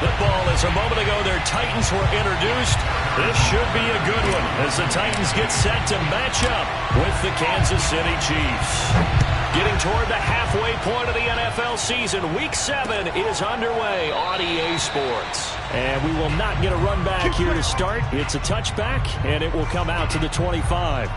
The ball is a moment ago. Their Titans were introduced. This should be a good one as the Titans get set to match up with the Kansas City Chiefs. Getting toward the halfway point of the NFL season. Week 7 is underway on EA Sports. And we will not get a run back here to start. It's a touchback, and it will come out to the 25.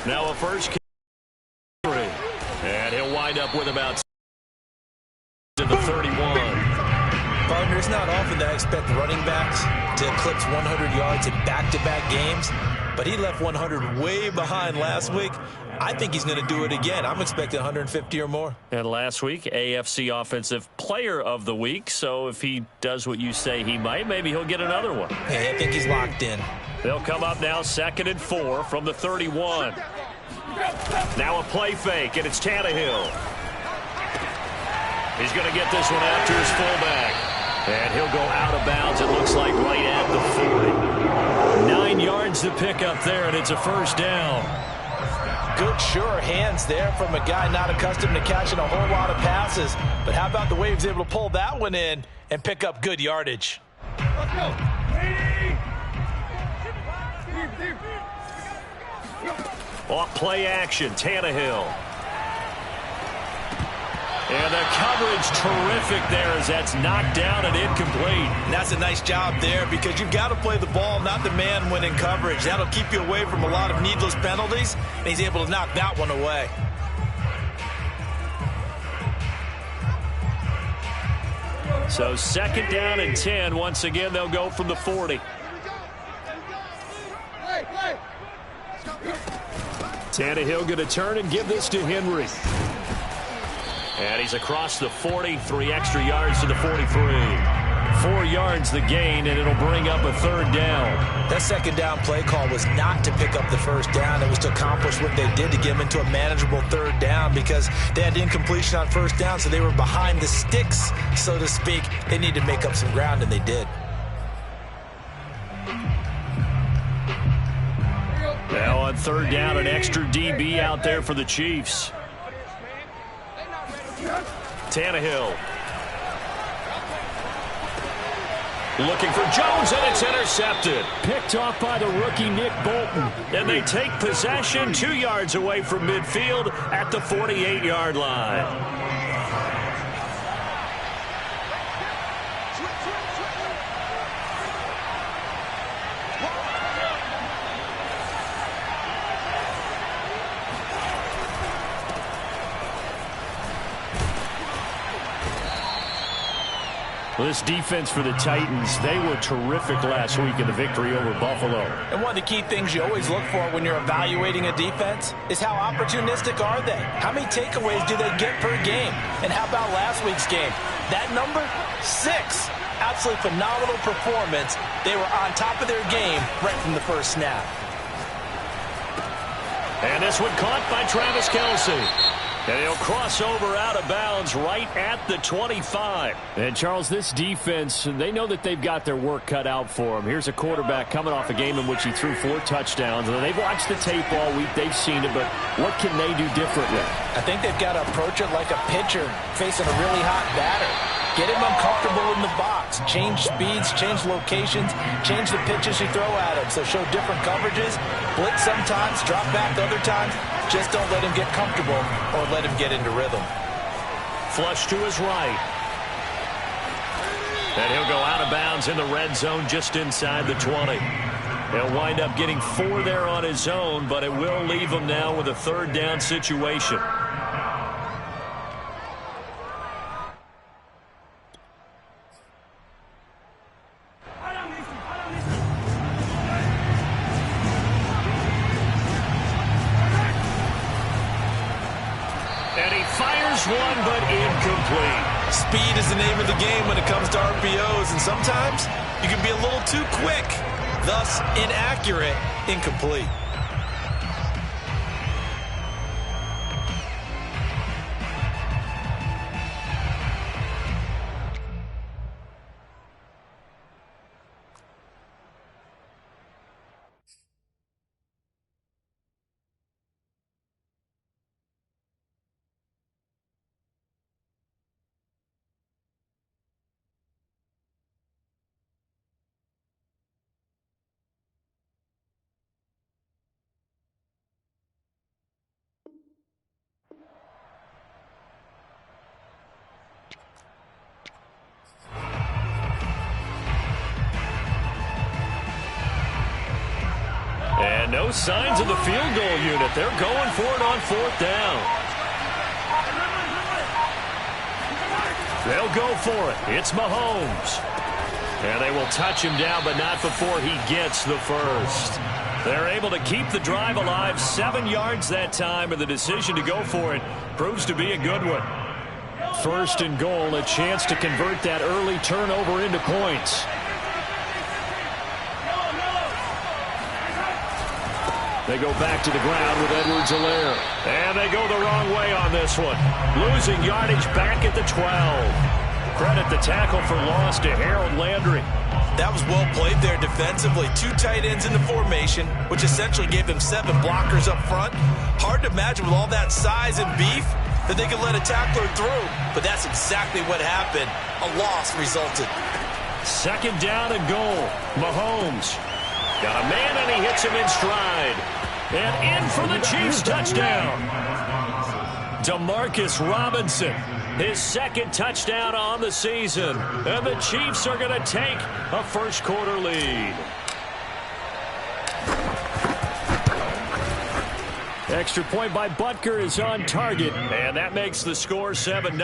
Now a first carry, and he'll wind up with about to the 31. Partner, it's not often that I expect running backs to eclipse 100 yards in back-to-back games, but he left 100 way behind last week. I think he's going to do it again. I'm expecting 150 or more. And last week, AFC Offensive Player of the Week, so if he does what you say he might, maybe he'll get another one. Hey, I think he's locked in. They'll come up now 2nd and 4 from the 31. Now a play fake, and it's Tannehill. He's going to get this one out to his fullback. And he'll go out of bounds, it looks like, right at the 40. 9 yards to pick up there, and it's a first down. Good, sure hands there from a guy not accustomed to catching a whole lot of passes. But how about the way he was able to pull that one in and pick up good yardage? Let's go. Off play action, Tannehill. And the coverage terrific there as that's knocked down and incomplete. And that's a nice job there because you've got to play the ball, not the man when in coverage. That'll keep you away from a lot of needless penalties, and he's able to knock that one away. So 2nd down and 10. Once again, they'll go from the 40. Tannehill going to turn and give this to Henry. And he's across the 40, 3 extra yards to the 43. 4 yards the gain, and it'll bring up a 3rd down. That 2nd down play call was not to pick up the 1st down. It was to accomplish what they did to get them into a manageable 3rd down because they had incompletion on 1st down, so they were behind the sticks, so to speak. They needed to make up some ground, and they did. Now on 3rd down, an extra DB out there for the Chiefs. Tannehill. Looking for Jones, and it's intercepted. Picked off by the rookie Nick Bolton. And they take possession 2 yards away from midfield at the 48-yard line. Well, this defense for the Titans, they were terrific last week in the victory over Buffalo. And one of the key things you always look for when you're evaluating a defense is how opportunistic are they? How many takeaways do they get per game? And how about last week's game? That number, 6. Absolutely phenomenal performance. They were on top of their game right from the first snap. And this one caught by Travis Kelce. And he'll cross over out of bounds right at the 25. And, Charles, this defense, they know that they've got their work cut out for them. Here's a quarterback coming off a game in which he threw 4 touchdowns. And they've watched the tape all week. They've seen it, but what can they do differently? I think they've got to approach it like a pitcher facing a really hot batter. Get him uncomfortable in the box. Change speeds, change locations, change the pitches you throw at him. So show different coverages. Blitz sometimes, drop back other times. Just don't let him get comfortable or let him get into rhythm. Flush to his right. And he'll go out of bounds in the red zone just inside the 20. He'll wind up getting 4 there on his own, but it will leave him now with a 3rd down situation. One, but incomplete. Speed is the name of the game when it comes to RPOs, and sometimes you can be a little too quick, thus inaccurate, incomplete. And no signs of the field goal unit. They're going for it on fourth down. They'll go for it. It's Mahomes. And they will touch him down, but not before he gets the first. They're able to keep the drive alive. 7 yards that time, and the decision to go for it proves to be a good one. First and goal, a chance to convert that early turnover into points. They go back to the ground with Edwards-Helaire. And they go the wrong way on this one. Losing yardage back at the 12. Credit the tackle for loss to Harold Landry. That was well played there defensively. 2 tight ends in the formation, which essentially gave them 7 blockers up front. Hard to imagine with all that size and beef that they could let a tackler through. But that's exactly what happened. A loss resulted. Second down and goal. Mahomes got a man, and he hits him in stride. And in for the Chiefs touchdown. Demarcus Robinson, his second touchdown on the season. And the Chiefs are going to take a first quarter lead. Extra point by Butker is on target. And that makes the score 7-0.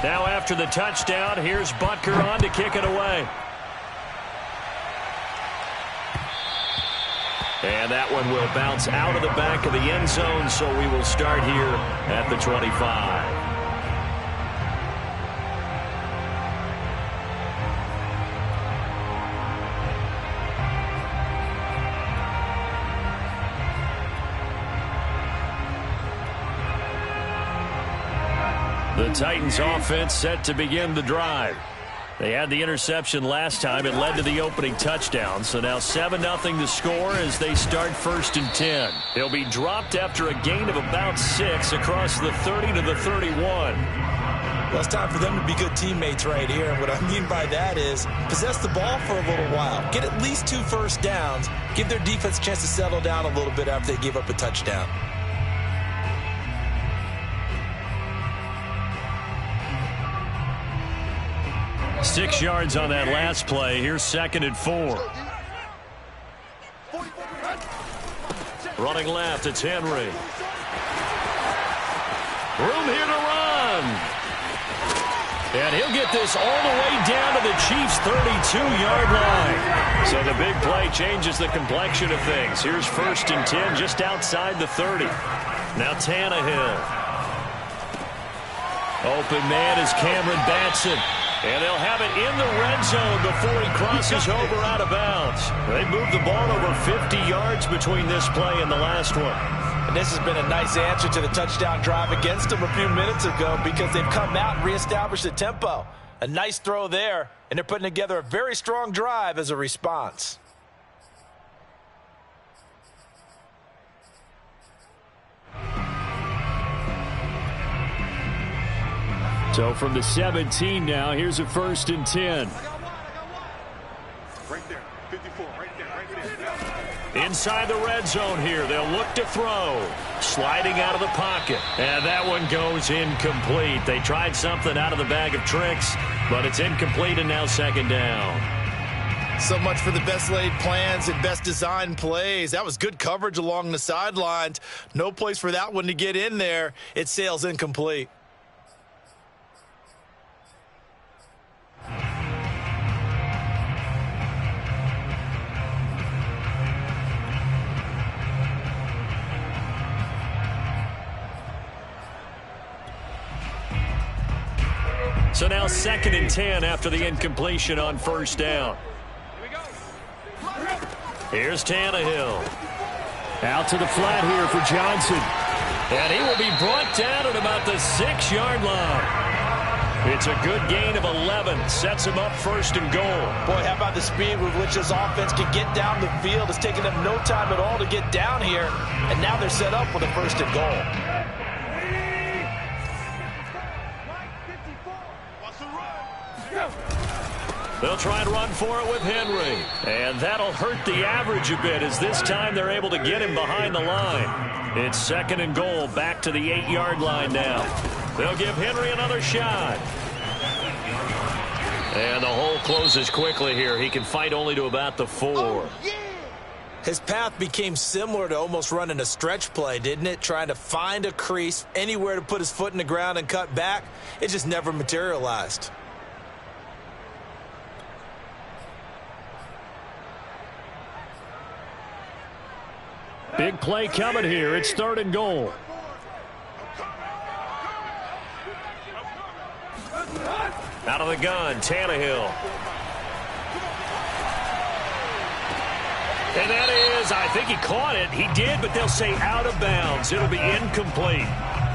Now after the touchdown, here's Butker on to kick it away. And that one will bounce out of the back of the end zone, so we will start here at the 25. The Titans offense set to begin the drive. They had the interception last time. It led to the opening touchdown. So now 7-0 to score as they start first and 10. He'll be dropped after a gain of about 6 across the 30 to the 31. Well, it's time for them to be good teammates right here. And what I mean by that is possess the ball for a little while. Get at least 2 first downs. Give their defense a chance to settle down a little bit after they give up a touchdown. 6 yards on that last play. Here's 2nd and 4. Running left, it's Henry. Room here to run. And he'll get this all the way down to the Chiefs' 32-yard line. So the big play changes the complexion of things. Here's 1st and 10 just outside the 30. Now Tannehill. Open man is Cameron Batson. And they'll have it in the red zone before he crosses over out of bounds. They moved the ball over 50 yards between this play and the last one. And this has been a nice answer to the touchdown drive against them a few minutes ago because they've come out and reestablished the tempo. A nice throw there, and they're putting together a very strong drive as a response. So from the 17 now, here's a 1st and 10. Right there, 54, right there. Inside the red zone here, they'll look to throw. Sliding out of the pocket. And that one goes incomplete. They tried something out of the bag of tricks, but it's incomplete and now 2nd down. So much for the best laid plans and best designed plays. That was good coverage along the sidelines. No place for that one to get in there. It sails incomplete. So now 2nd and 10 after the incompletion on first down. Here's Tannehill. Out to the flat here for Johnson. And he will be brought down at about the 6-yard line. It's a good gain of 11. Sets him up 1st and goal. Boy, how about the speed with which this offense can get down the field? It's taken them no time at all to get down here. And now they're set up with a 1st and goal. They'll try and run for it with Henry. And that'll hurt the average a bit as this time they're able to get him behind the line. It's 2nd and goal, back to the 8-yard line now. They'll give Henry another shot. And the hole closes quickly here. He can fight only to about the 4. His path became similar to almost running a stretch play, didn't it? Trying to find a crease, anywhere to put his foot in the ground and cut back. It just never materialized. Big play coming here. It's 3rd and goal. Out of the gun, Tannehill. And that is, I think he caught it. He did, but they'll say out of bounds. It'll be incomplete.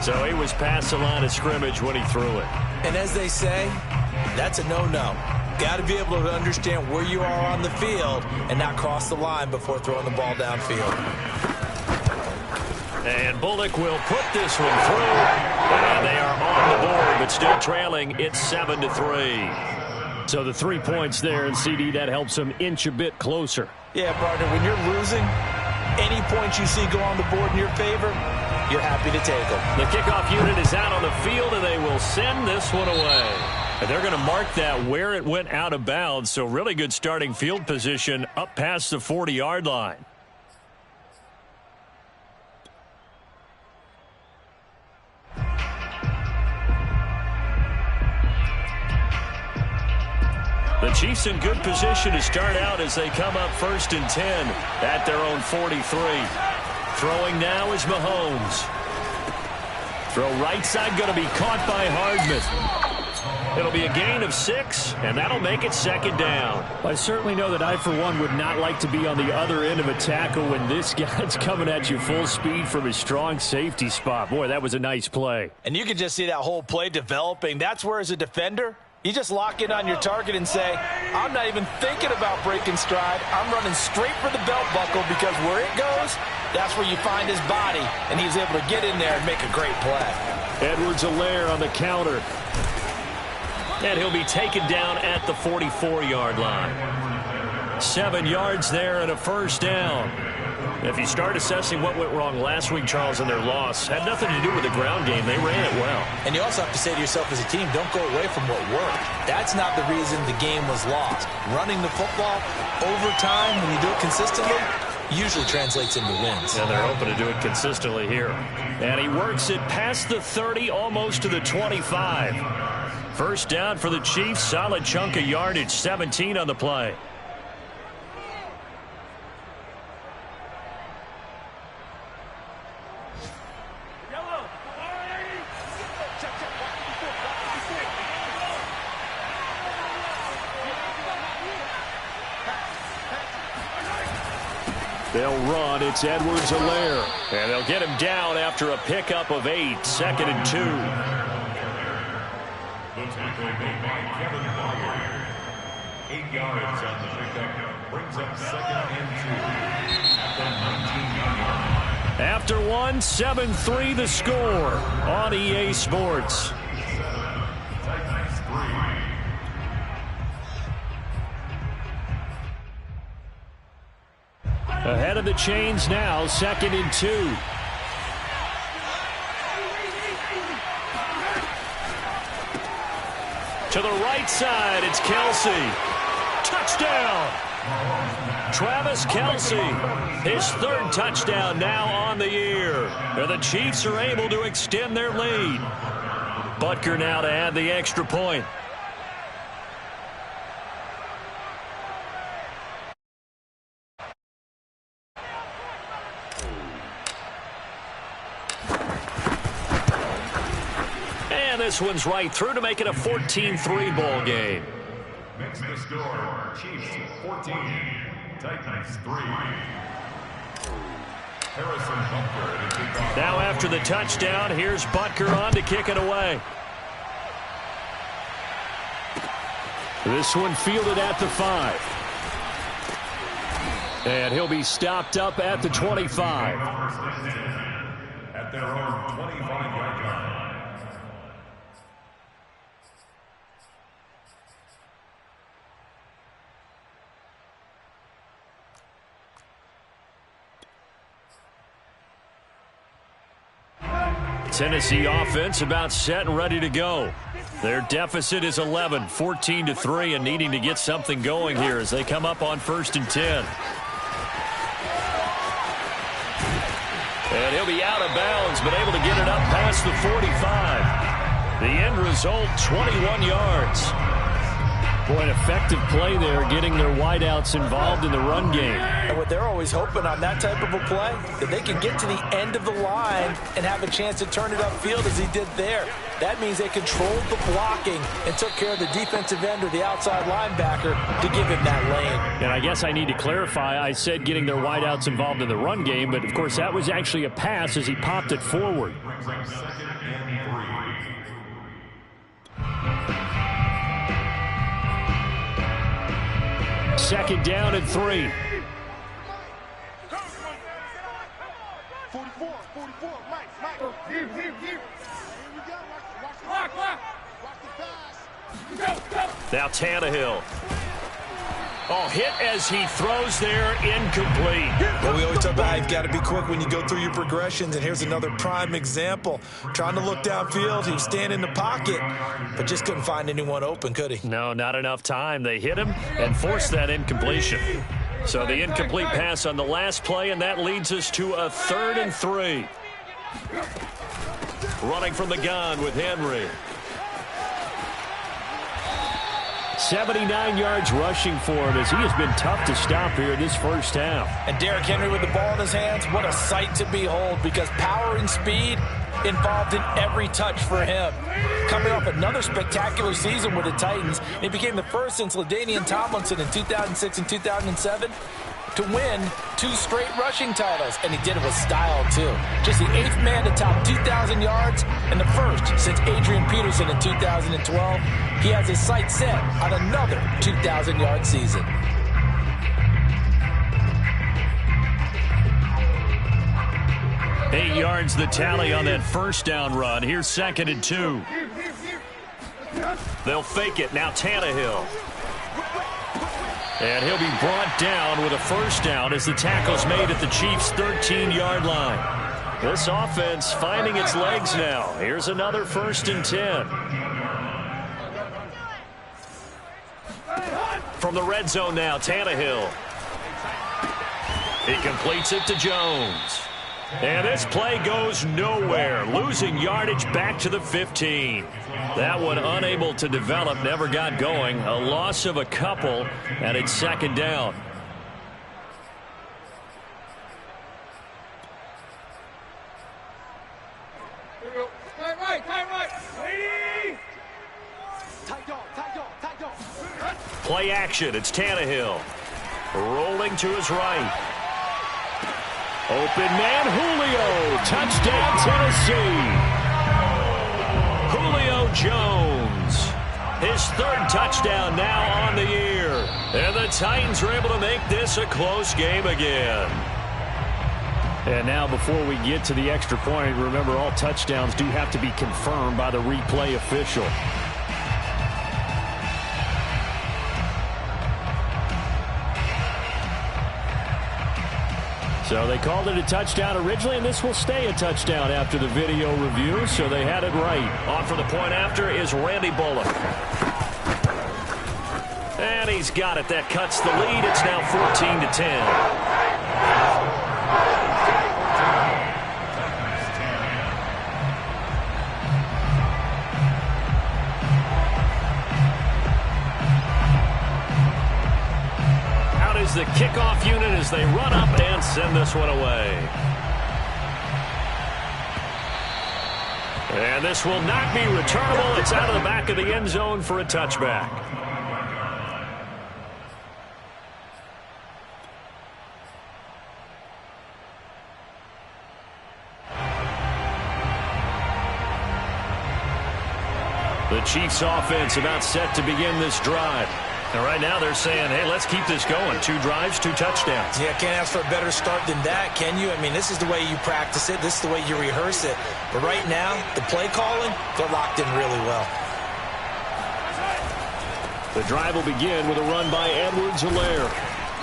So he was past the line of scrimmage when he threw it. And as they say, that's a no-no. Got to be able to understand where you are on the field and not cross the line before throwing the ball downfield. And Bullock will put this one through. And they are on the board, but still trailing. It's 7-3. So the 3 points there, and CD, that helps them inch a bit closer. Yeah, partner, when you're losing, any points you see go on the board in your favor, you're happy to take them. The kickoff unit is out on the field, and they will send this one away. And they're going to mark that where it went out of bounds, so really good starting field position up past the 40-yard line. The Chiefs in good position to start out as they come up 1st and 10 at their own 43. Throwing now is Mahomes. Throw right side going to be caught by Hardman. It'll be a gain of 6, and that'll make it 2nd down. I certainly know that I, for one, would not like to be on the other end of a tackle when this guy's coming at you full speed from his strong safety spot. Boy, that was a nice play. And you can just see that whole play developing. That's where, as a defender, you just lock in on your target and say, I'm not even thinking about breaking stride. I'm running straight for the belt buckle because where it goes, that's where you find his body. And he's able to get in there and make a great play. Edwards-Helaire on the counter. And he'll be taken down at the 44-yard line. 7 yards there and a 1st down. If you start assessing what went wrong last week, Charles, in their loss, had nothing to do with the ground game. They ran it well. And you also have to say to yourself as a team, don't go away from what worked. That's not the reason the game was lost. Running the football over time, when you do it consistently, usually translates into wins. And they're hoping to do it consistently here. And he works it past the 30, almost to the 25. 1st down for the Chiefs. Solid chunk of yardage, 17 on the play. They'll run. It's Edwards-Helaire. And they'll get him down after a pickup of 8. 2nd and 2. The tackle made by Kevin Byard. 8 yards on the pickup. Brings up 2nd and 2. At the 19-yard line. After 1, 7-3 the score on EA Sports. Ahead of the chains now, 2nd and 2. To the right side, it's Kelce. Touchdown! Travis Kelce, his 3rd touchdown now on the year. And the Chiefs are able to extend their lead. Butker now to add the extra point. And this one's right through to make it a 14-3 ball game. Makes the score Chiefs 14, Titans 3. Harrison Butker. Now after the touchdown, here's Butker on to kick it away. This one fielded at the 5. And he'll be stopped up at the 25. At their own 25-yard line. Tennessee offense about set and ready to go. Their deficit is 11, 14-3, and needing to get something going here as they come up on 1st and 10. And he'll be out of bounds, but able to get it up past the 45. The end result, 21 yards. Boy, an effective play there, getting their wideouts involved in the run game. And what they're always hoping on that type of a play, that they can get to the end of the line and have a chance to turn it upfield as he did there. That means they controlled the blocking and took care of the defensive end or the outside linebacker to give him that lane. And I guess I need to clarify, I said getting their wideouts involved in the run game, but of course that was actually a pass as he popped it forward. Second down and 3. 44, Mike. Here we go. Watch the pass. Now Tannehill. Oh, hit as he throws there, incomplete. Well, we always talk about how you've got to be quick when you go through your progressions, and here's another prime example. Trying to look downfield, he was standing in the pocket, but just couldn't find anyone open, could he? No, not enough time. They hit him and forced that incompletion. So the incomplete pass on the last play, and that leads us to a 3rd and 3. Running from the gun with Henry. 79 yards rushing for him as he has been tough to stop here this first half. And Derrick Henry with the ball in his hands, what a sight to behold, because power and speed involved in every touch for him. Coming off another spectacular season with the Titans, he became the first since LaDainian Tomlinson in 2006 and 2007 to win 2 straight rushing titles, and he did it with style too. Just the 8th man to top 2,000 yards and the first since Adrian Peterson in 2012. He has his sights set on another 2,000-yard season. Eight yards the tally on that first down run. Here's 2nd and 2. They'll fake it. Now Tannehill. And he'll be brought down with a first down as the tackle's made at the Chiefs' 13-yard line. This offense finding its legs now. Here's another 1st and 10. From the red zone now, Tannehill. He completes it to Jones. And this play goes nowhere, losing yardage back to the 15. That one unable to develop, never got going. A loss of a couple, and it's 2nd down. Play action, it's Tannehill. Rolling to his right. Open man, Julio. Touchdown, Tennessee. Julio Jones. His 3rd touchdown now on the year. And the Titans are able to make this a close game again. And now before we get to the extra point, remember all touchdowns do have to be confirmed by the replay official. So they called it a touchdown originally, and this will stay a touchdown after the video review, so they had it right. On for the point after is Randy Bullock. And he's got it. That cuts the lead. It's now 14-10. The kickoff unit as they run up and send this one away. And this will not be returnable. It's out of the back of the end zone for a touchback. The Chiefs offense about set to begin this drive. And right now they're saying, hey, let's keep this going. 2 drives, 2 touchdowns. Yeah, can't ask for a better start than that, can you? I mean, this is the way you practice it. This is the way you rehearse it. But right now, the play calling, they're locked in really well. The drive will begin with a run by Edwards-Helaire.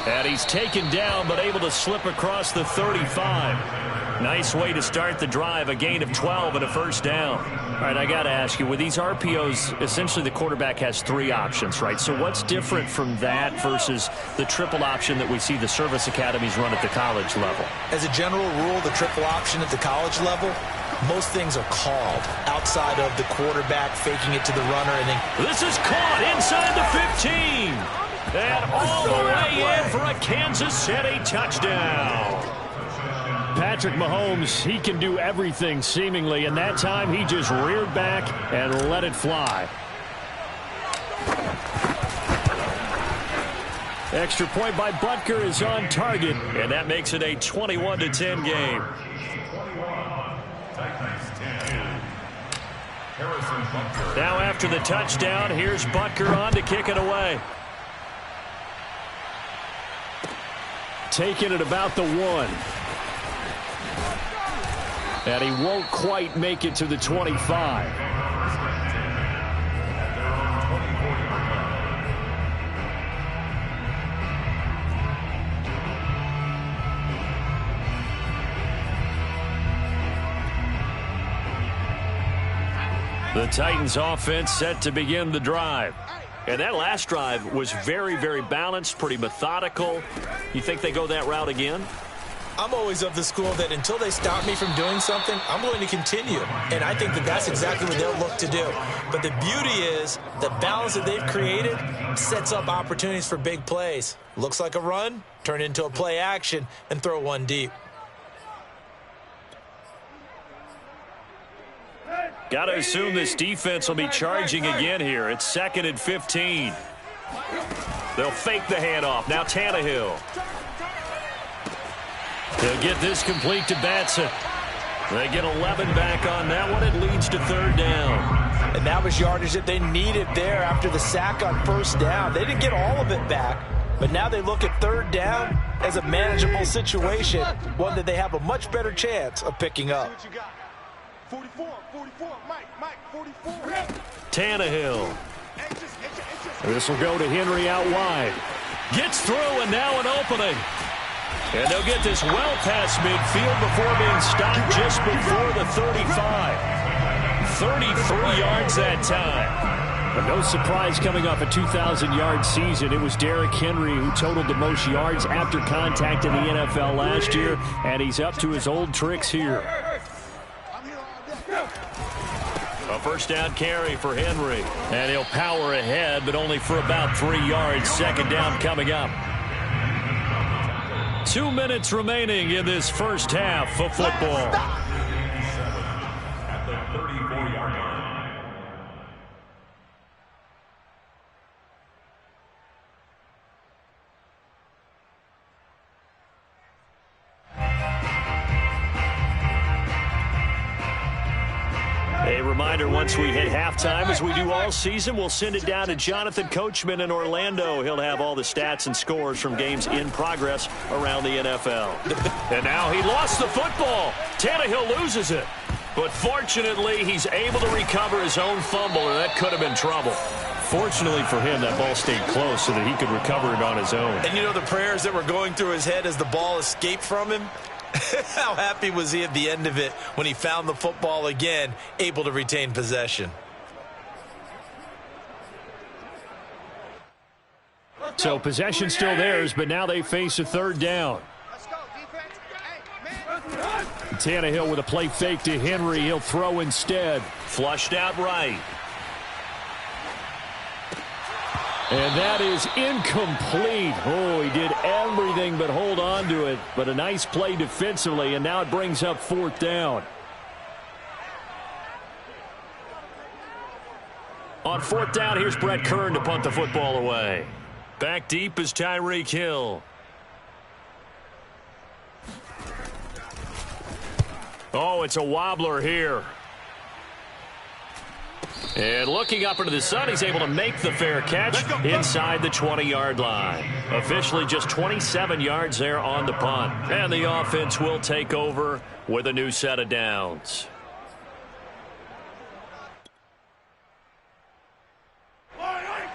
And he's taken down but able to slip across the 35. Nice way to start the drive, a gain of 12 and a first down. All right, I got to ask you, with these RPOs, essentially the quarterback has 3 options, right? So what's different from that versus the triple option that we see the service academies run at the college level? As a general rule, the triple option at the college level, most things are called outside of the quarterback faking it to the runner. And then this is caught inside the 15. And all the way in for a Kansas City touchdown. Patrick Mahomes, he can do everything seemingly, and that time he just reared back and let it fly. Extra point by Butker is on target, and that makes it a 21-10 game. Now after the touchdown, here's Butker on to kick it away. Taking it about the 1. And he won't quite make it to the 25. The Titans offense set to begin the drive. And that last drive was very, very balanced, pretty methodical. You think they go that route again? I'm always of the school that until they stop me from doing something, I'm going to continue. And I think that that's exactly what they'll look to do. But the beauty is the balance that they've created sets up opportunities for big plays. Looks like a run, turn into a play action, and throw one deep. Got to assume this defense will be charging again here. It's 2nd and 15. They'll fake the handoff. Now Tannehill. They'll get this complete to Batson. They get 11 back on that one. It leads to 3rd down. And that was yardage that they needed there after the sack on 1st down. They didn't get all of it back, but now they look at 3rd down as a manageable situation, one that they have a much better chance of picking up. 44, Mike, 44. Tannehill. This will go to Henry out wide. Gets through, and now an opening. And they'll get this well past midfield before being stopped just before the 35. 33 yards that time. But no surprise coming off a 2,000-yard season. It was Derrick Henry who totaled the most yards after contact in the NFL last year, and he's up to his old tricks here. A 1st down carry for Henry. And he'll power ahead, but only for about 3 yards. 2nd down coming up. 2 minutes remaining in this first half of football. At the 34-yard line. A reminder, once we hit halftime, as we do all season, we'll send it down to Jonathan Coachman in Orlando. He'll have all the stats and scores from games in progress around the NFL. And now he lost the football. Tannehill loses it. But fortunately, he's able to recover his own fumble, or that could have been trouble. Fortunately for him, that ball stayed close so that he could recover it on his own. And you know the prayers that were going through his head as the ball escaped from him? How happy was he at the end of it when he found the football again, able to retain possession? So possession still theirs, but now they face a 3rd down. Tannehill with a play fake to Henry. He'll throw instead. Flushed out right. And that is incomplete. Oh, he did everything but hold on to it. But a nice play defensively, and now it brings up 4th down. On fourth down, here's Brett Kern to punt the football away. Back deep is Tyreek Hill. Oh, it's a wobbler here. And looking up into the sun, he's able to make the fair catch inside the 20-yard line. Officially just 27 yards there on the punt. And the offense will take over with a new set of downs.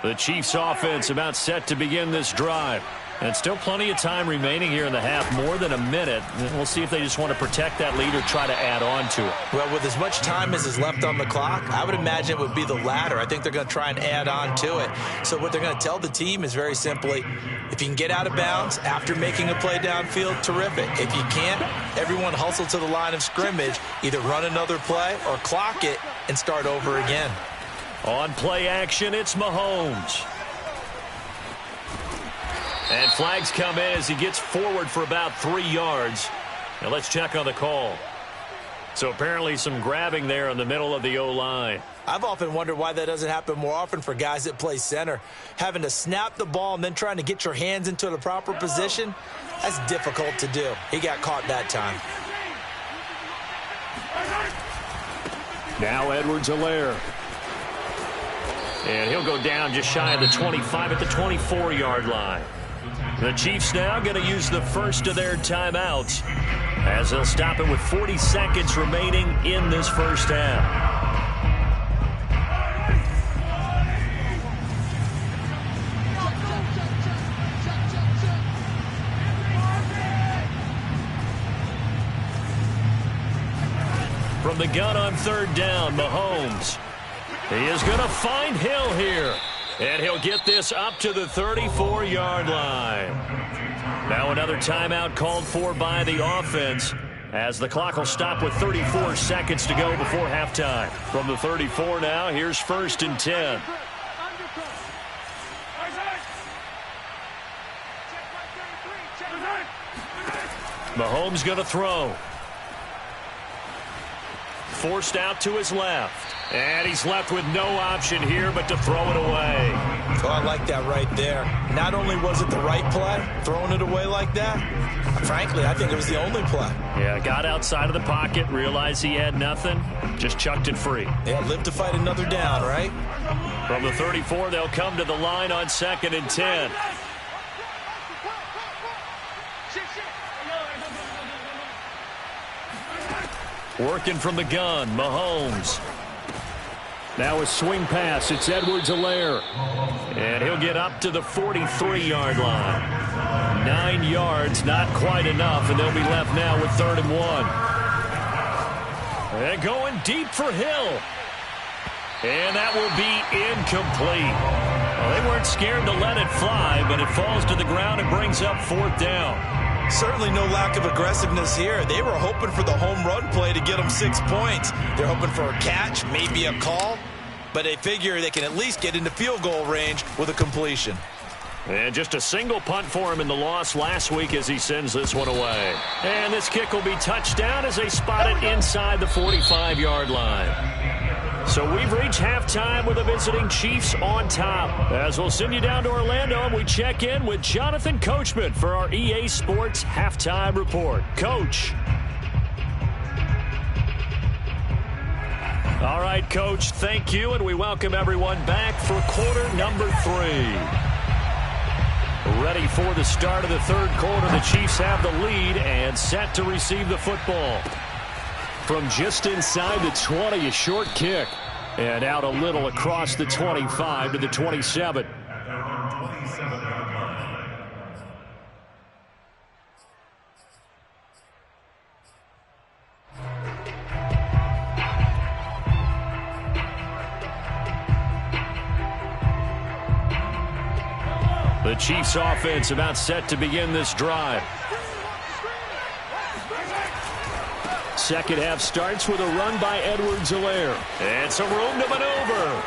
The Chiefs offense about set to begin this drive. And still plenty of time remaining here in the half, more than a minute. We'll see if they just want to protect that lead or try to add on to it. Well, with as much time as is left on the clock, I would imagine it would be the latter. I think they're going to try and add on to it. So what they're going to tell the team is very simply, if you can get out of bounds after making a play downfield, terrific. If you can't, everyone hustle to the line of scrimmage, either run another play or clock it and start over again. On play action, it's Mahomes. And flags come in as he gets forward for about 3 yards. Now let's check on the call. So apparently some grabbing there in the middle of the O-line. I've often wondered why that doesn't happen more often for guys that play center. Having to snap the ball and then trying to get your hands into the proper position, that's difficult to do. He got caught that time. Now Edwards-Helaire. And he'll go down just shy of the 25 at the 24-yard line. The Chiefs now going to use the first of their timeouts as they'll stop it with 40 seconds remaining in this first half. From the gun on third down, Mahomes. He is going to find Hill here. And he'll get this up to the 34-yard line. Now another timeout called for by the offense as the clock will stop with 34 seconds to go before halftime. From the 34 now, here's 1st and 10. Mahomes going to throw. Forced out to his left. And he's left with no option here but to throw it away. Oh, I like that right there. Not only was it the right play, throwing it away like that, frankly, I think it was the only play. Yeah, got outside of the pocket, realized he had nothing, just chucked it free. Yeah, live to fight another down, right? From the 34, they'll come to the line on 2nd and 10. Working from the gun, Mahomes. Now a swing pass. It's Edwards-Helaire. And he'll get up to the 43-yard line. 9 yards, not quite enough, and they'll be left now with 3rd and 1. And going deep for Hill. And that will be incomplete. Well, they weren't scared to let it fly, but it falls to the ground and brings up 4th down. Certainly no lack of aggressiveness here. They were hoping for the home run play to get them 6 points. They're hoping for a catch, maybe a call, but they figure they can at least get into field goal range with a completion. And just a single punt for him in the loss last week as he sends this one away. And this kick will be touchdown as they spot it inside the 45-yard line. So we've reached halftime with the visiting Chiefs on top. As we'll send you down to Orlando and we check in with Jonathan Coachman for our EA Sports Halftime Report. Coach. All right, Coach, thank you, and we welcome everyone back for quarter number 3. Ready for the start of the 3rd quarter. The Chiefs have the lead and set to receive the football. From just inside the 20, a short kick. And out a little across the 25 to the 27. The Chiefs offense about set to begin this drive. Second half starts with a run by Edwards-Helaire. And some room to maneuver.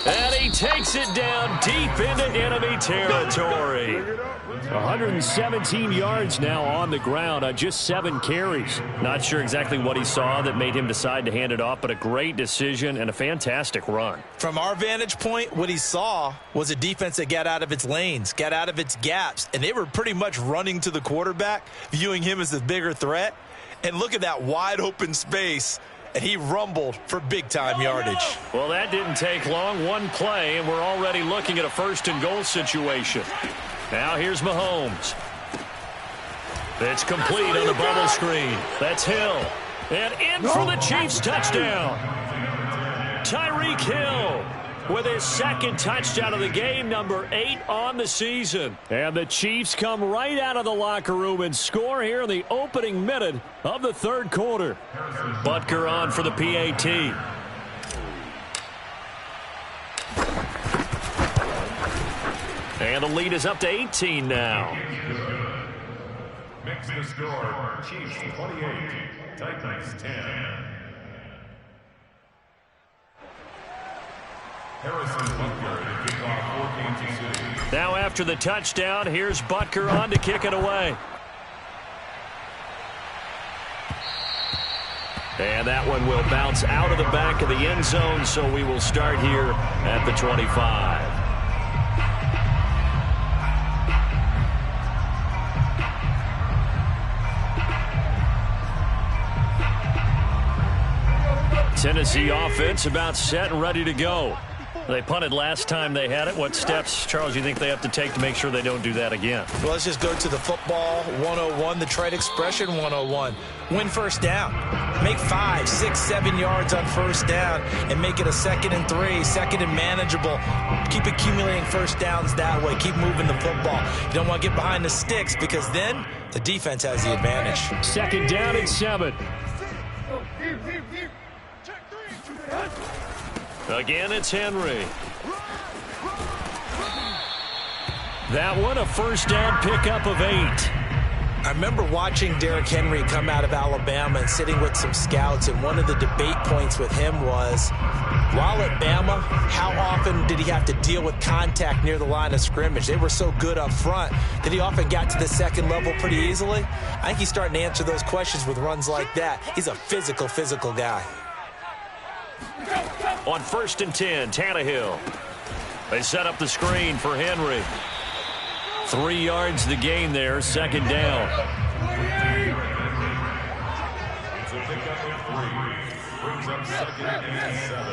And he he takes it down deep into enemy territory. 117 yards now on the ground on just 7 carries. Not sure exactly what he saw that made him decide to hand it off, but a great decision and a fantastic run. From our vantage point, what he saw was a defense that got out of its lanes, got out of its gaps, and they were pretty much running to the quarterback, viewing him as the bigger threat. And look at that wide open space, and he rumbled for big-time yardage. Well, that didn't take long. One play, and we're already looking at a 1st and goal situation. Now here's Mahomes. It's complete on the bubble screen. That's Hill. And in for the Chiefs touchdown. Tyreek Hill with his 2nd touchdown of the game, number 8 on the season. And the Chiefs come right out of the locker room and score here in the opening minute of the 3rd quarter. Butker on for the PAT. And the lead is up to 18 now. Makes the score, Chiefs 28, Titans 10. Harrison Butker to kick off for Kansas City. Now after the touchdown, here's Butker on to kick it away. And that one will bounce out of the back of the end zone, so we will start here at the 25. Tennessee offense about set and ready to go. They punted last time they had it. What steps, Charles, you think they have to take to make sure they don't do that again? Well, let's just go to the football 101, the trade expression 101. Win 1st down. Make 5, 6, 7 yards on 1st down and make it a 2nd and 3, 2nd and manageable. Keep accumulating 1st downs that way. Keep moving the football. You don't want to get behind the sticks because then the defense has the advantage. 2nd down and 7. Again, it's Henry. That one, a 1st down pickup of 8. I remember watching Derrick Henry come out of Alabama and sitting with some scouts, and one of the debate points with him was, while at Bama, how often did he have to deal with contact near the line of scrimmage? They were so good up front that he often got to the 2nd level pretty easily. I think he's starting to answer those questions with runs like that. He's a physical guy. On 1st and 10, Tannehill. They set up the screen for Henry. 3 yards the gain there, 2nd down. It's a pickup of 3. Brings up 2nd and 7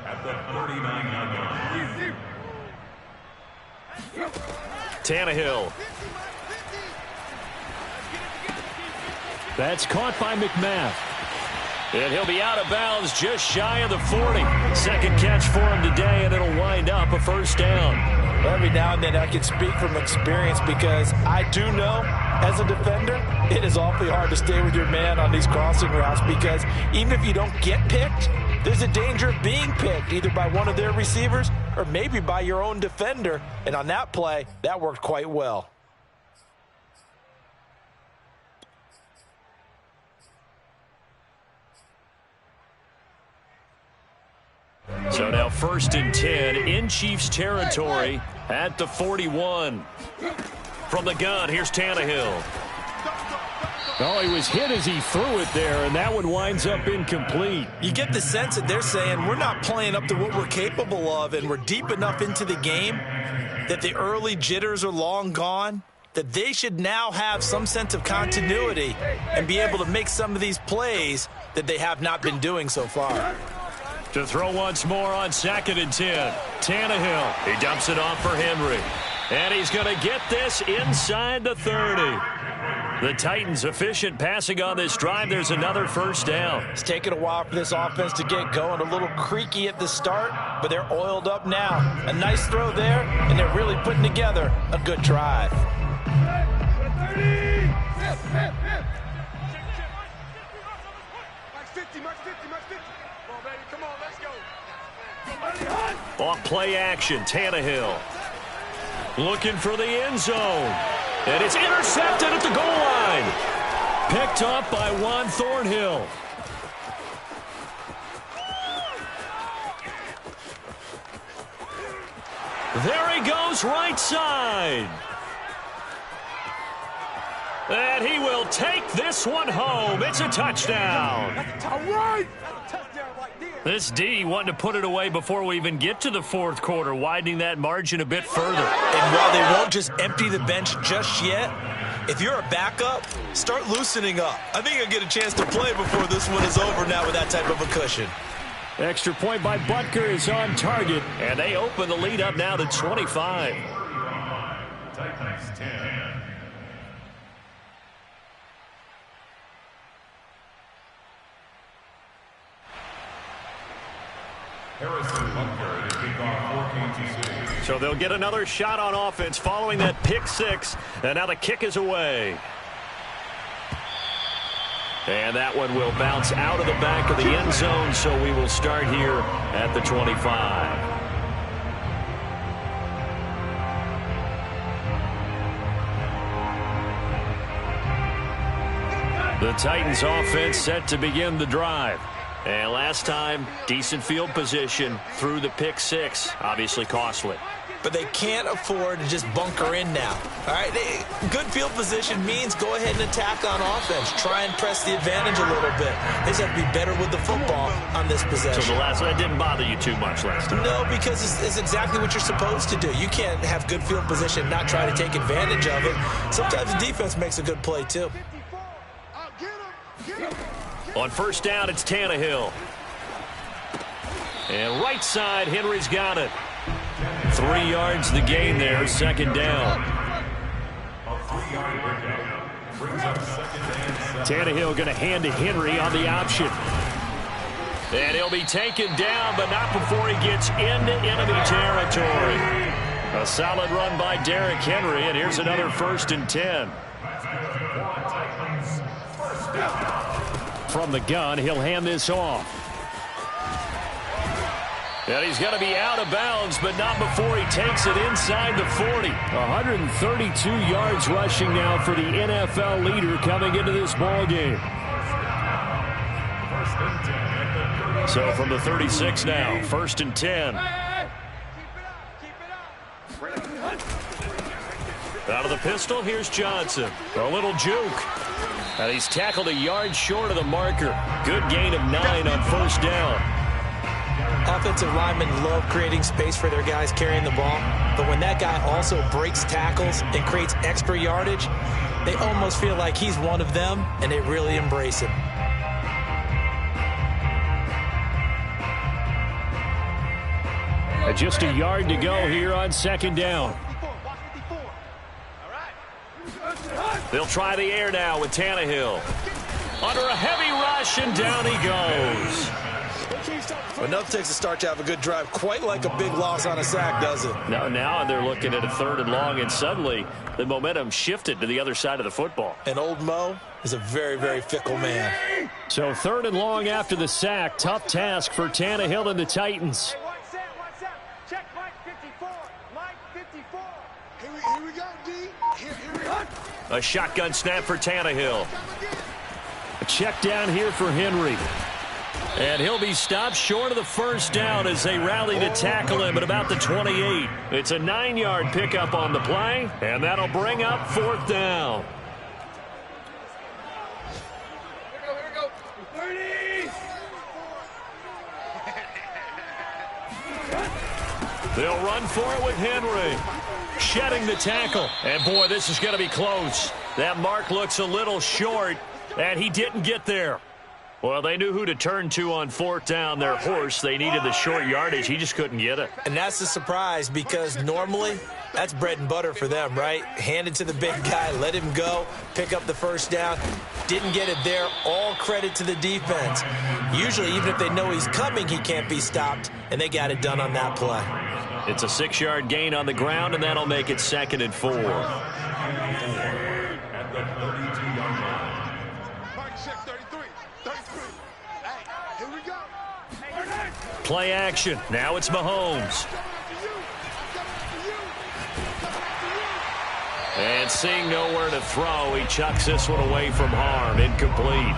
at the 39-yard line. Tannehill. That's caught by McMath. And he'll be out of bounds just shy of the 40. 2nd catch for him today, and it'll wind up a 1st down. Every now and then I can speak from experience because I do know as a defender it is awfully hard to stay with your man on these crossing routes because even if you don't get picked, there's a danger of being picked either by one of their receivers or maybe by your own defender. And on that play, that worked quite well. So now 1st and 10 in Chiefs territory at the 41. From the gun, here's Tannehill. Oh, he was hit as he threw it there, and that one winds up incomplete. You get the sense that they're saying we're not playing up to what we're capable of, and we're deep enough into the game that the early jitters are long gone, that they should now have some sense of continuity and be able to make some of these plays that they have not been doing so far. To throw once more on 2nd and 10. Tannehill. He dumps it off for Henry. And he's going to get this inside the 30. The Titans efficient passing on this drive. There's another 1st down. It's taken a while for this offense to get going. A little creaky at the start, but they're oiled up now. A nice throw there, and they're really putting together a good drive. Off play action, Tannehill. Looking for the end zone. And it's intercepted at the goal line. Picked up by Juan Thornhill. There he goes right side. And he will take this one home. It's a touchdown. All right. This D wanting to put it away before we even get to the fourth quarter, widening that margin a bit further. And while they won't just empty the bench just yet, if you're a backup, start loosening up. I think you'll get a chance to play before this one is over now with that type of a cushion. Extra point by Butker is on target, and they open the lead up now to 25. Titans 10. Harrison Butker to kick off for Kansas City. So they'll get another shot on offense following that pick six, and now the kick is away. And that one will bounce out of the back of the end zone, so we will start here at the 25. The Titans offense set to begin the drive. And last time, decent field position through the pick six, obviously costly. But they can't afford to just bunker in now. All right, good field position means go ahead and attack on offense. Try and press the advantage a little bit. They just have to be better with the football on this possession. So that didn't bother you too much last time? No, because it's exactly what you're supposed to do. You can't have good field position and not try to take advantage of it. Sometimes the defense makes a good play, too. On first down, it's Tannehill. And right side, Henry's got it. 3 yards the gain there, second down. Tannehill going to hand to Henry on the option. And he'll be taken down, but not before he gets into enemy territory. A solid run by Derrick Henry, and here's another 1st and 10. From the gun, he'll hand this off. And he's going to be out of bounds, but not before he takes it inside the 40. 132 yards rushing now for the NFL leader coming into this ball game. So from the 36 now, 1st and 10. Out of the pistol, here's Johnson. A little juke. And he's tackled a yard short of the marker. Good gain of 9 on first down. Offensive linemen love creating space for their guys carrying the ball. But when that guy also breaks tackles and creates extra yardage, they almost feel like he's one of them, and they really embrace him. Just a yard to go here on second down. They'll try the air now with Tannehill. Under a heavy rush, and down he goes. Enough takes to start to have a good drive, quite like a big loss on a sack, does it? Now they're looking at a 3rd and long, and suddenly the momentum shifted to the other side of the football. And old Mo is a very, very fickle man. So 3rd and long after the sack. Tough task for Tannehill and the Titans. Check Mike 54. Mike 54. Here we go, D. Here we go. A shotgun snap for Tannehill. A check down here for Henry. And he'll be stopped short of the first down as they rally to tackle him at about the 28. It's a 9-yard pickup on the play, and that'll bring up 4th down. Here we go. 30. They'll run for it with Henry. Shedding the tackle. And, boy, this is going to be close. That mark looks a little short, and he didn't get there. Well, they knew who to turn to on 4th down. Their horse, they needed the short yardage. He just couldn't get it. And that's a surprise because normally that's bread and butter for them, right? Hand it to the big guy, let him go, pick up the first down. Didn't get it there. All credit to the defense. Usually, even if they know he's coming, he can't be stopped, and they got it done on that play. It's a 6-yard gain on the ground, and that'll make it 2nd and 4. At the 32-yard line. Mike check 33. 33. Hey, here we go. Play action. Now it's Mahomes. And seeing nowhere to throw, he chucks this one away from harm. Incomplete.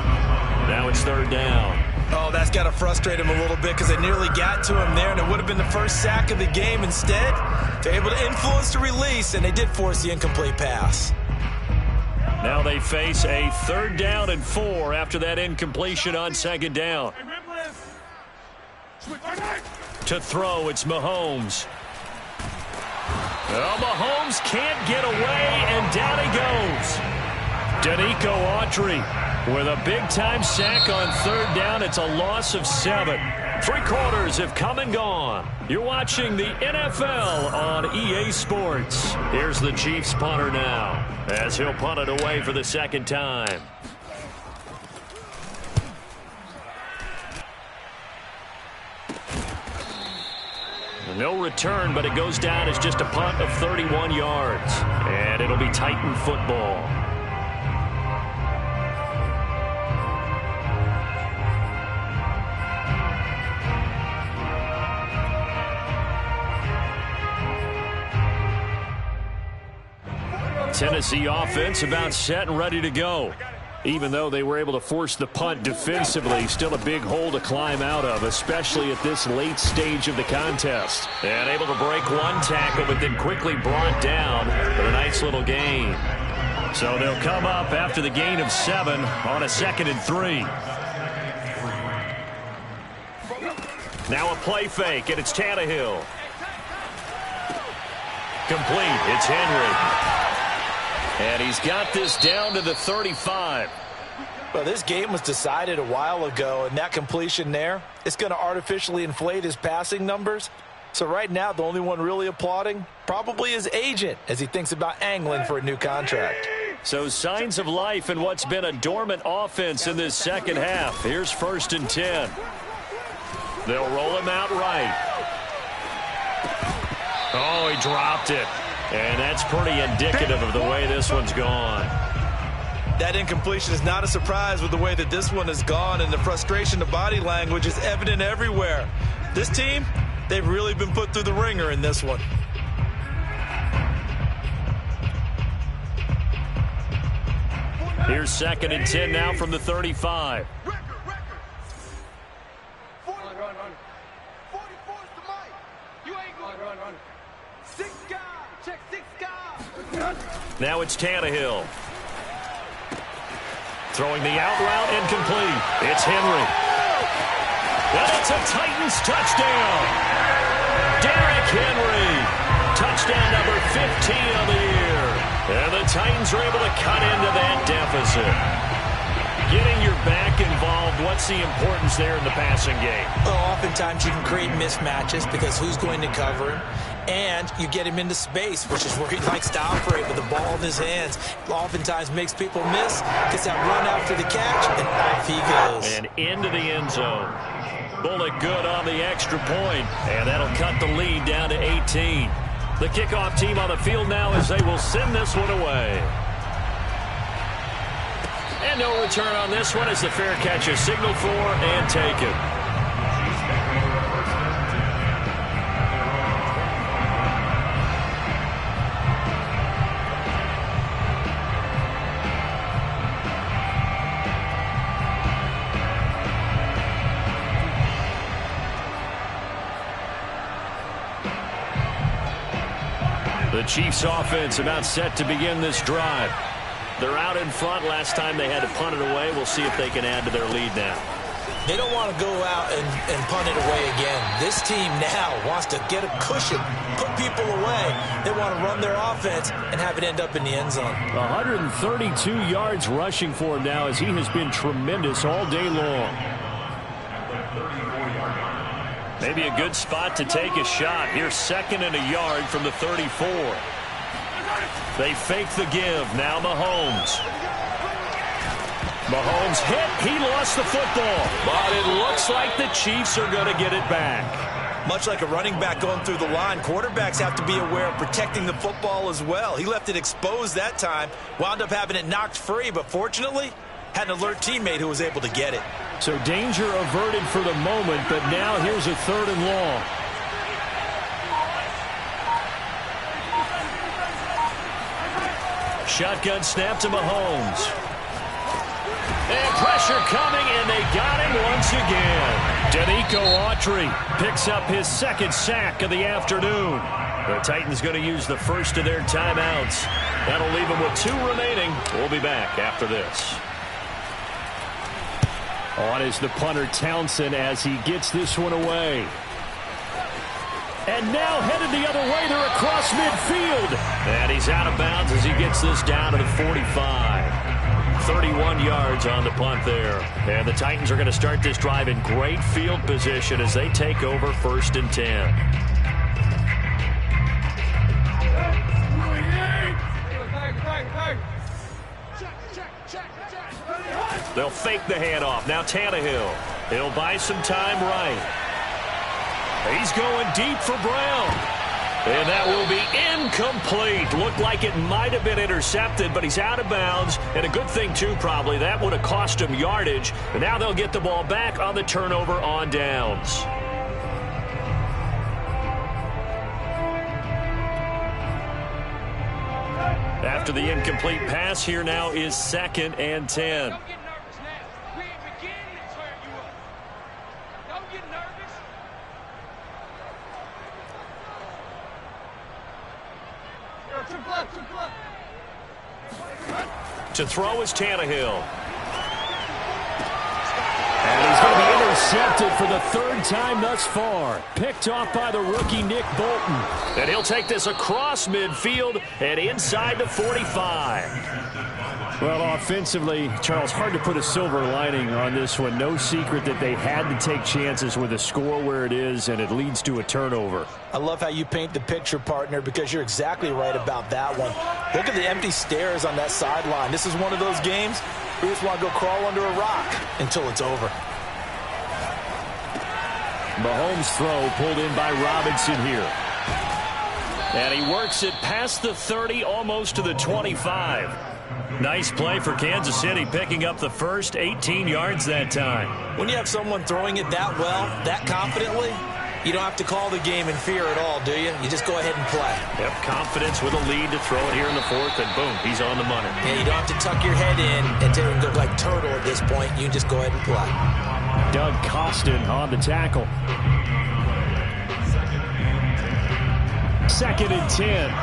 Now it's 3rd down. Oh, that's got to frustrate him a little bit because they nearly got to him there, and it would have been the first sack of the game. Instead, they're able to influence the release, and they did force the incomplete pass. Now they face a 3rd down and 4 after that incompletion on 2nd down. To throw, it's Mahomes. Well, Mahomes can't get away, and down he goes. Danico Autry with a big-time sack on 3rd down. It's a loss of 7. 3 quarters have come and gone. You're watching the NFL on EA Sports. Here's the Chiefs punter now, as he'll punt it away for the 2nd time. No return, but it goes down as just a punt of 31 yards. And it'll be Titan football. Tennessee offense about set and ready to go. Even though they were able to force the punt defensively, still a big hole to climb out of, especially at this late stage of the contest. And able to break one tackle, but then quickly brought down for a nice little gain. So they'll come up after the gain of 7 on a 2nd and 3. Now a play fake, and it's Tannehill. Complete, it's Henry. And he's got this down to the 35. Well, this game was decided a while ago, and that completion there, it's going to artificially inflate his passing numbers. So right now, the only one really applauding, probably his agent, as he thinks about angling for a new contract. So signs of life in what's been a dormant offense in this 2nd half. Here's 1st and 10. They'll roll him out right. Oh, he dropped it. And that's pretty indicative of the way this one's gone. That incompletion is not a surprise with the way that this one has gone, and the frustration, the body language is evident everywhere. This team, they've really been put through the ringer in this one. Here's 2nd and 10 now from the 35. Now it's Tannehill. Throwing the out route, incomplete. It's Henry. And it's a Titans touchdown. Derrick Henry. Touchdown number 15 on the year. And the Titans are able to cut into that deficit. Getting your back involved, what's the importance there in the passing game? Well, oftentimes you can create mismatches because who's going to cover him? And you get him into space, which is where he likes to operate with the ball in his hands. Oftentimes makes people miss, gets that run after the catch, and off he goes. And into the end zone. Bullet good on the extra point, and that'll cut the lead down to 18. The kickoff team on the field now as they will send this one away. And no return on this one as the fair catch is signaled for and taken. The Chiefs offense about set to begin this drive. They're out in front. Last time they had to punt it away. We'll see if they can add to their lead now. They don't want to go out and punt it away again. This team now wants to get a cushion, put people away. They want to run their offense and have it end up in the end zone. 132 yards rushing for him now as he has been tremendous all day long. Maybe a good spot to take a shot. Here's 2nd and a yard from the 34. They fake the give. Now Mahomes. Mahomes hit. He lost the football. But it looks like the Chiefs are going to get it back. Much like a running back going through the line, quarterbacks have to be aware of protecting the football as well. He left it exposed that time. Wound up having it knocked free, but fortunately, had an alert teammate who was able to get it. So danger averted for the moment, but now here's a 3rd and long. Shotgun snap to Mahomes. And pressure coming, and they got him once again. Denico Autry picks up his second sack of the afternoon. The Titans going to use the first of their timeouts. That'll leave them with 2 remaining. We'll be back after this. On is the punter Townsend as he gets this one away. And now headed the other way. They're across midfield. And he's out of bounds as he gets this down to the 45. 31 yards on the punt there. And the Titans are going to start this drive in great field position as they take over 1st and 10. They'll fake the handoff. Now Tannehill. He'll buy some time right. He's going deep for Brown. And that will be incomplete. Looked like it might have been intercepted, but he's out of bounds. And a good thing, too, probably. That would have cost him yardage. And now they'll get the ball back on the turnover on downs. After the incomplete pass, here now is 2nd and 10. Don't get nervous now. We ain't beginning to turn you up. Don't get nervous. To throw is Tannehill. And he's going to be intercepted for the 3rd time thus far. Picked off by the rookie Nick Bolton. And he'll take this across midfield and inside the 45. Well, offensively, Charles, hard to put a silver lining on this one. No secret that they had to take chances with a score where it is, and it leads to a turnover. I love how you paint the picture, partner, because you're exactly right about that one. Look at the empty stares on that sideline. This is one of those games where you just want to go crawl under a rock until it's over. Mahomes' throw pulled in by Robinson here. And he works it past the 30, almost to the 25. Nice play for Kansas City, picking up the first 18 yards that time. When you have someone throwing it that well, that confidently, you don't have to call the game in fear at all, do you? You just go ahead and play. Yep, confidence with a lead to throw it here in the 4th, and boom, he's on the money. Yeah, you don't have to tuck your head in and go like turtle at this point. You just go ahead and play. Doug Costin on the tackle. 2nd and 10.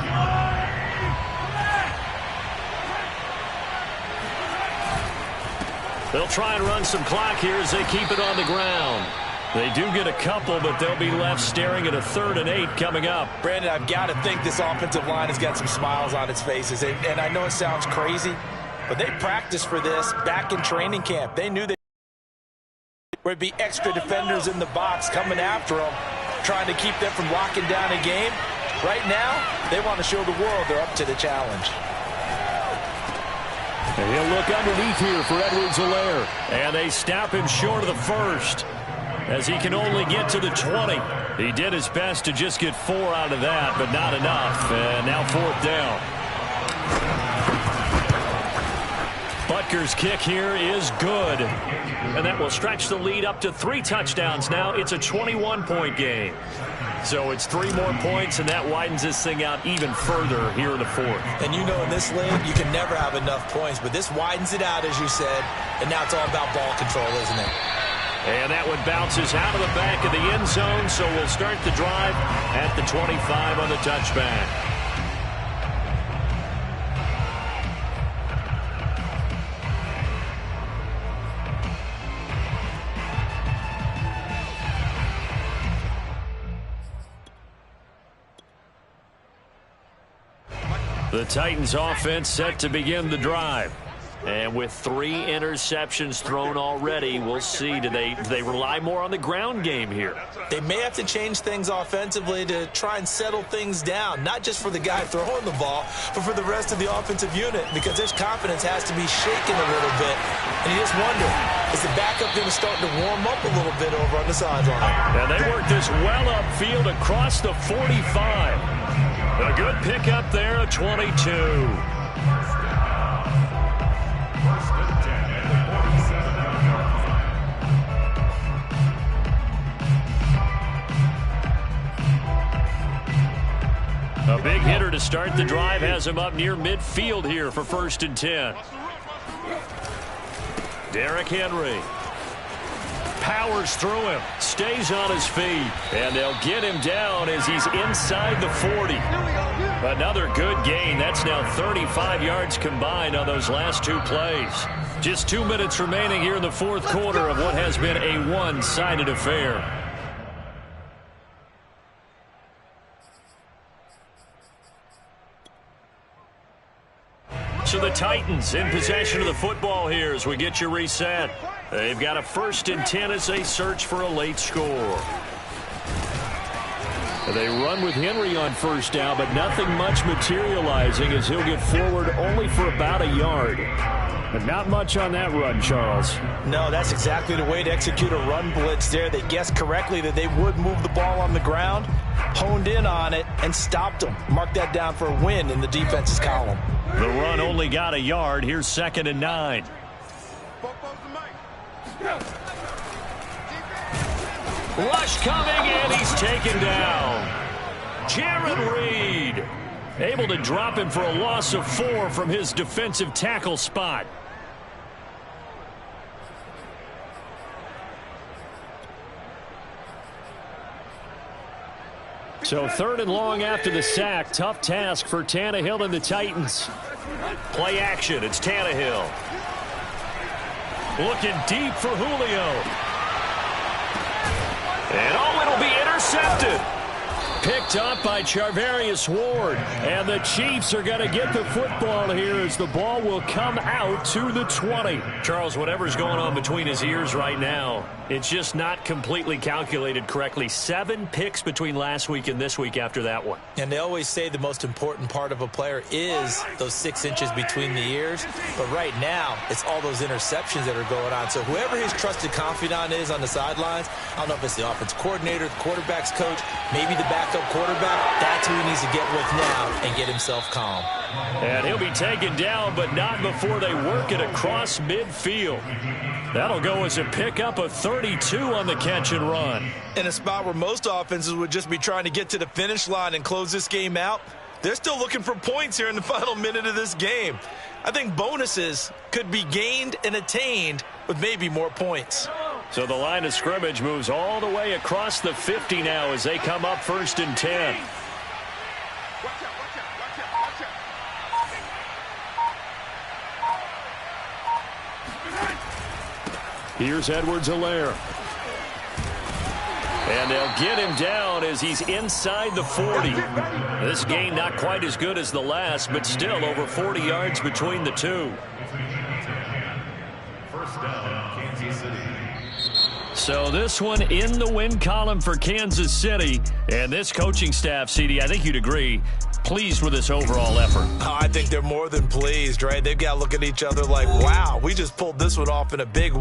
They'll try and run some clock here as they keep it on the ground. They do get a couple, but they'll be left staring at a 3rd and 8 coming up. Brandon, I've got to think this offensive line has got some smiles on its faces. And I know it sounds crazy, but they practiced for this back in training camp. They knew there would be extra defenders in the box coming after them, trying to keep them from locking down a game. Right now, they want to show the world they're up to the challenge. And he'll look underneath here for Edwards-Helaire. And they stop him short of the 1st as he can only get to the 20. He did his best to just get 4 out of that, but not enough. And now 4th down. Butker's kick here is good. And that will stretch the lead up to 3 touchdowns now. It's a 21-point game. So it's 3 more points, and that widens this thing out even further here in the 4th. And you know in this league, you can never have enough points, but this widens it out, as you said, and now it's all about ball control, isn't it? And that one bounces out of the back of the end zone, so we'll start the drive at the 25 on the touchback. The Titans offense set to begin the drive. And with 3 interceptions thrown already, we'll see. Do they rely more on the ground game here? They may have to change things offensively to try and settle things down, not just for the guy throwing the ball, but for the rest of the offensive unit, because their confidence has to be shaken a little bit. And you just wonder, is the backup going to start to warm up a little bit over on the sideline? And they work this well upfield across the 45. A good pickup there at 22. A big hitter to start the drive has him up near midfield here for 1st and 10. Derrick Henry powers through him, stays on his feet, and they'll get him down as he's inside the 40. Another good gain. That's now 35 yards combined on those last two plays. Just 2 minutes remaining here in the fourth quarter of what has been a one-sided affair. So the Titans in possession of the football here as we get you reset. They've got a 1st and 10 as they search for a late score. They run with Henry on 1st down, but nothing much materializing as he'll get forward only for about a yard. But not much on that run, Charles. No, that's exactly the way to execute a run blitz there. They guessed correctly that they would move the ball on the ground, honed in on it, and stopped them. Mark that down for a win in the defense's column. The run only got a yard. Here's 2nd and 9. Rush coming, and he's taken down. Jared Reed able to drop him for a loss of 4 from his defensive tackle spot. So 3rd and long after the sack. Tough task for Tannehill and the Titans. Play action. It's Tannehill. Looking deep for Julio. And it'll be intercepted. Picked up by Charvarius Ward. And the Chiefs are going to get the football here as the ball will come out to the 20. Charles, whatever's going on between his ears right now, it's just not completely calculated correctly. 7 picks between last week and this week after that one. And they always say the most important part of a player is those 6 inches between the ears. But right now, it's all those interceptions that are going on. So whoever his trusted confidant is on the sidelines, I don't know if it's the offense coordinator, the quarterback's coach, maybe the backup quarterback, that's who he needs to get with now and get himself calm. And he'll be taken down, but not before they work it across midfield. That'll go as a pickup of 32 on the catch and run. In a spot where most offenses would just be trying to get to the finish line and close this game out, they're still looking for points here in the final minute of this game. I think bonuses could be gained and attained with maybe more points. So the line of scrimmage moves all the way across the 50 now as they come up 1st and 10. Here's Edwards-Helaire. And they'll get him down as he's inside the 40. This gain not quite as good as the last, but still over 40 yards between the two. 1st down, Kansas City. So this one in the win column for Kansas City. And this coaching staff, CD, I think you'd agree, pleased with this overall effort. Oh, I think they're more than pleased, right? They've got to look at each other like, wow, we just pulled this one off in a big way.